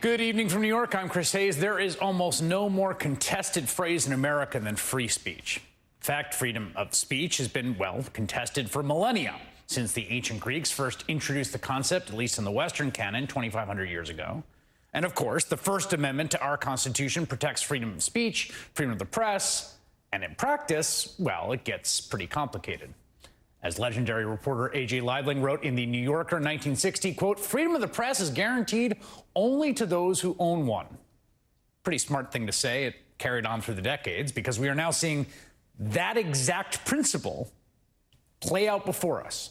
Good evening from New York. I'm Chris Hayes. There is almost no more contested phrase in America than free speech. In fact, freedom of speech has been, well, contested for millennia, since the ancient Greeks first introduced the concept, at least in the Western canon, 2,500 years ago. And of course, the First Amendment to our Constitution protects freedom of speech, freedom of the press, and in practice, well, it gets pretty complicated. As legendary reporter A.J. Liebling wrote in the New Yorker in 1960, quote, "Freedom of the press is guaranteed only to those who own one." Pretty smart thing to say. It carried on through the decades because we are now seeing that exact principle play out before us.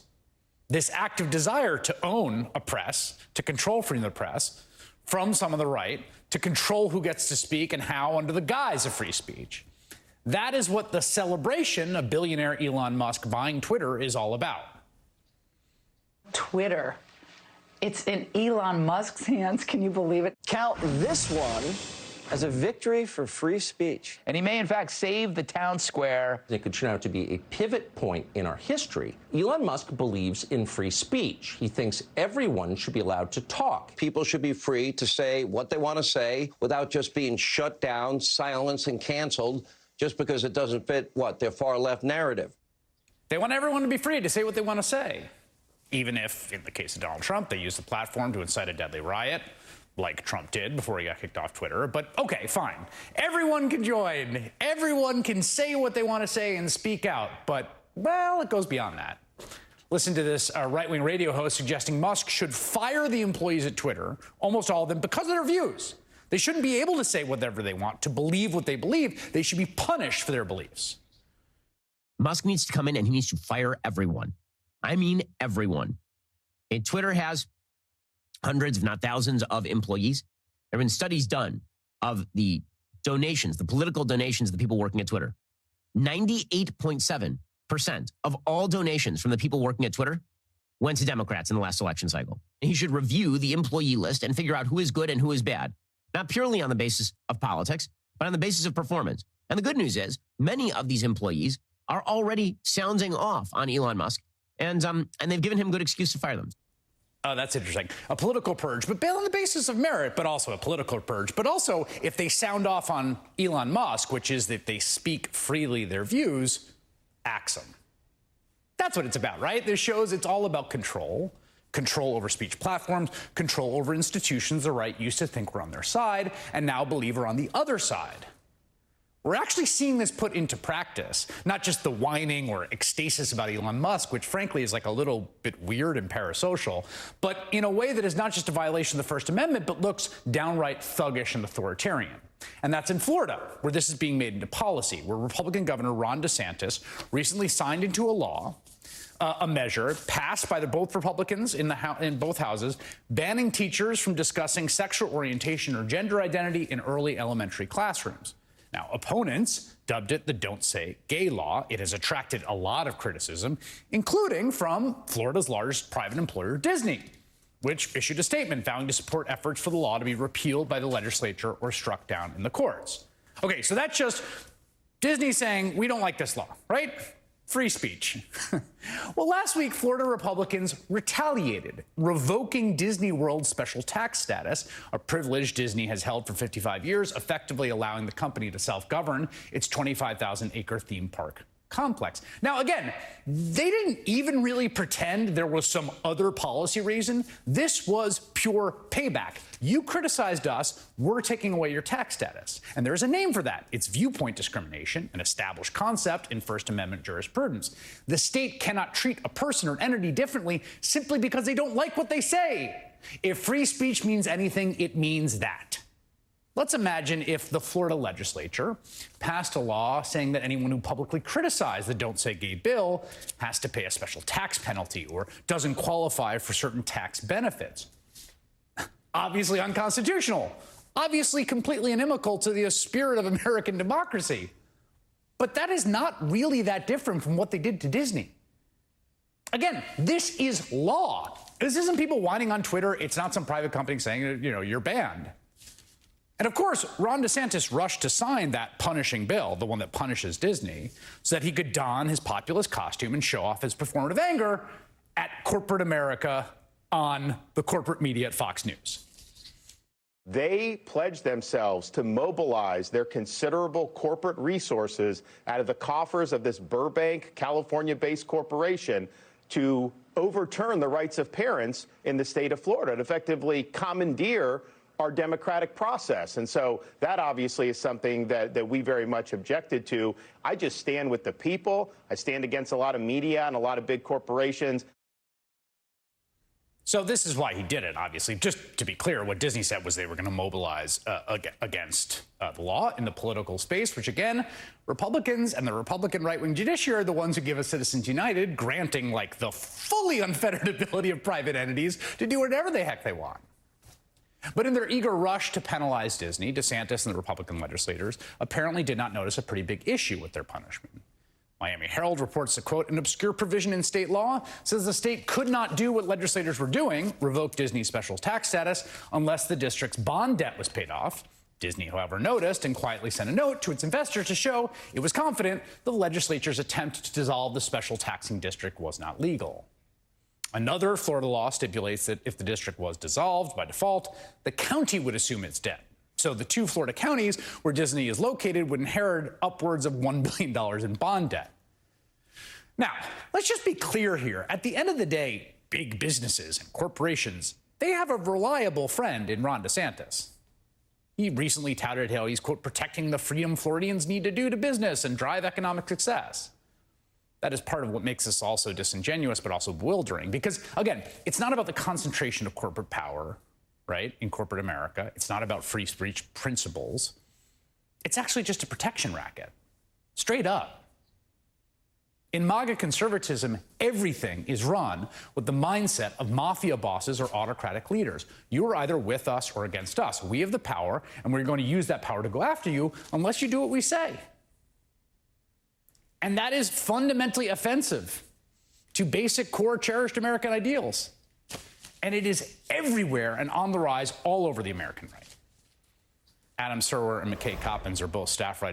This active desire to own a press, to control freedom of the press from some of the right, to control who gets to speak and how under the guise of free speech. That is what the celebration of billionaire Elon Musk buying Twitter is all about. Twitter. It's in Elon Musk's hands. Can you believe it? Count this one as a victory for free speech. And he may, in fact, save the town square. It could turn out to be a pivot point in our history. Elon Musk believes in free speech. He thinks everyone should be allowed to talk. People should be free to say what they want to say without just being shut down, silenced, and canceled just because it doesn't fit, their far-left narrative. They want everyone to be free to say what they want to say, even if, in the case of Donald Trump, they use the platform to incite a deadly riot, like Trump did before he got kicked off Twitter. But okay, fine. Everyone can join. Everyone can say what they want to say and speak out. But, well, it goes beyond that. Listen to this right-wing radio host suggesting Musk should fire the employees at Twitter, almost all of them, because of their views. They shouldn't be able to say whatever they want, to believe what they believe. They should be punished for their beliefs. Musk needs to come in and he needs to fire everyone. I mean, everyone. And Twitter has hundreds, if not thousands, of employees. There have been studies done of the donations, the political donations of the people working at Twitter. 98.7% of all donations from the people working at Twitter went to Democrats in the last election cycle. And he should review the employee list and figure out who is good and who is bad. Not purely on the basis of politics, but on the basis of performance. And the good news is many of these employees are already sounding off on Elon Musk, and they've given him a good excuse to fire them. Oh, that's interesting. A political purge, but on the basis of merit, but also a political purge. But also, if they sound off on Elon Musk, which is that they speak freely their views, axe them. That's what it's about, right? This shows it's all about control. Control over speech platforms, control over institutions the right used to think were on their side and now believe are on the other side. We're actually seeing this put into practice, not just the whining or ecstasis about Elon Musk, which frankly is like a little bit weird and parasocial, but in a way that is not just a violation of the First Amendment, but looks downright thuggish and authoritarian. And that's in Florida, where this is being made into policy, where Republican Governor Ron DeSantis recently signed into a law a measure passed by both Republicans in both houses, banning teachers from discussing sexual orientation or gender identity in early elementary classrooms. Now, opponents dubbed it the Don't Say Gay law. It has attracted a lot of criticism, including from Florida's largest private employer, Disney, which issued a statement vowing to support efforts for the law to be repealed by the legislature or struck down in the courts. Okay, so that's just Disney saying, we don't like this law, right? Free speech. Well, last week, Florida Republicans retaliated, revoking Disney World's special tax status, a privilege Disney has held for 55 years, effectively allowing the company to self-govern its 25,000-acre theme park complex. Now, again, they didn't even really pretend there was some other policy reason. This was pure payback. You criticized us, we're taking away your tax status. And there's a name for that. It's viewpoint discrimination, an established concept in First Amendment jurisprudence. The state cannot treat a person or entity differently simply because they don't like what they say. If free speech means anything, it means that. Let's imagine if the Florida legislature passed a law saying that anyone who publicly criticized the Don't Say Gay bill has to pay a special tax penalty or doesn't qualify for certain tax benefits. Obviously unconstitutional, obviously completely inimical to the spirit of American democracy. But that is not really that different from what they did to Disney. Again, this is law. This isn't people whining on Twitter. It's not some private company saying, you're banned. And of course, Ron DeSantis rushed to sign that punishing bill, the one that punishes Disney, so that he could don his populist costume and show off his performative anger at corporate America on the corporate media at Fox News. They pledged themselves to mobilize their considerable corporate resources out of the coffers of this Burbank, California-based corporation to overturn the rights of parents in the state of Florida and effectively commandeer our democratic process. And so that obviously is something that we very much objected to. I just stand with the people. I stand against a lot of media and a lot of big corporations. So this is why he did it, obviously. Just to be clear, what Disney said was they were going to mobilize against the law in the political space, which, again, Republicans and the Republican right-wing judiciary are the ones who give us Citizens United, granting, like, the fully unfettered ability of private entities to do whatever the heck they want. But in their eager rush to penalize Disney, DeSantis and the Republican legislators apparently did not notice a pretty big issue with their punishment. Miami Herald reports that, quote, an obscure provision in state law says the state could not do what legislators were doing, revoke Disney's special tax status, unless the district's bond debt was paid off. Disney, however, noticed and quietly sent a note to its investors to show it was confident the legislature's attempt to dissolve the special taxing district was not legal. Another Florida law stipulates that if the district was dissolved by default, the county would assume its debt. So the two Florida counties where Disney is located would inherit upwards of $1 billion in bond debt. Now, let's just be clear here. At the end of the day, big businesses and corporations, they have a reliable friend in Ron DeSantis. He recently touted how he's, quote, protecting the freedom Floridians need to do to business and drive economic success. That is part of what makes this also disingenuous, but also bewildering. Because, again, it's not about the concentration of corporate power, right, in corporate America. It's not about free speech principles. It's actually just a protection racket. Straight up. In MAGA conservatism, everything is run with the mindset of mafia bosses or autocratic leaders. You are either with us or against us. We have the power, and we're going to use that power to go after you unless you do what we say. And that is fundamentally offensive to basic, core, cherished American ideals. And it is everywhere and on the rise all over the American right. Adam Serwer and McKay Coppins are both staff writers.